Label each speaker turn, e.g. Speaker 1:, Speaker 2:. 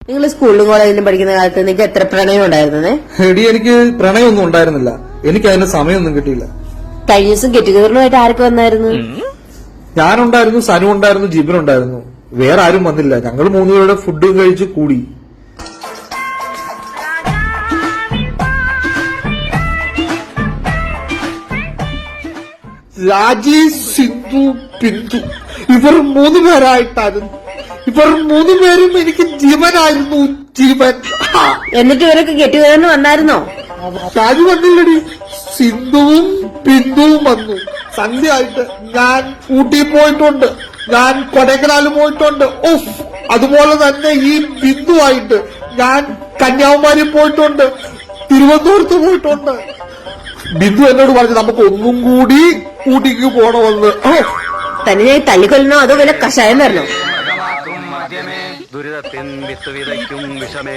Speaker 1: നിങ്ങൾ സ്കൂളിലും കോളേജിലും പഠിക്കുന്ന കാലത്ത് നിങ്ങൾക്ക് എത്ര പ്രണയം ഉണ്ടായിരുന്നേ?
Speaker 2: എടി, എനിക്ക് പ്രണയമൊന്നും ഉണ്ടായിരുന്നില്ല. എനിക്ക് അതിന് സമയമൊന്നും കിട്ടിയില്ല.
Speaker 1: കഴിഞ്ഞ ദിവസം ഗെറ്റ് ടുഗദറിനുമായിട്ട് ആരൊക്കെ വന്നായിരുന്നു?
Speaker 2: ഞാനുണ്ടായിരുന്നു, സനു ഉണ്ടായിരുന്നു, ജിബിനുണ്ടായിരുന്നു. വേറെ ആരും വന്നില്ല. ഞങ്ങൾ മൂന്നുപേരുടെ ഫുഡ് കഴിച്ച് കൂടി. രാജി, സിന്ധു, ബിന്ദു, ഇവർ മൂന്നുപേരായിട്ടായിരുന്നു. ഇവർ മൂന്നുപേരും എനിക്ക് ജീവനായിരുന്നു, ജീവൻ.
Speaker 1: എന്നിട്ട് ഇവരൊക്കെ ഗെറ്റ് ടുഗദറിന് വന്നായിരുന്നോ?
Speaker 2: രാജി വന്നില്ലടി. സിന്ധുവും ബിന്ദുവും വന്നു. സന്ധ്യയായിട്ട് ഞാൻ ഊട്ടി പോയിട്ടുണ്ട്, ഞാൻ കൊടൈക്കനാൽ പോയിട്ടുണ്ട്. ഓഫ്, അതുപോലെ തന്നെ ഈ ബിന്ദുവായിട്ട് ഞാൻ കന്യാകുമാരി പോയിട്ടുണ്ട്, തിരുവനന്തപുരത്ത് പോയിട്ടുണ്ട്. ബിന്ദു എന്നോട് പറഞ്ഞു നമുക്ക് ഒന്നും കൂടി ഊട്ടിക്ക് പോണമെന്ന്.
Speaker 1: തന്നെ ഞാൻ തല്ലിക്കൊല്ലണോ അതോ വല്ല കഷായം വരണോ?
Speaker 3: ദുരിതത്തിൻ വിത്ത് വിതയ്ക്കും വിഷമേ.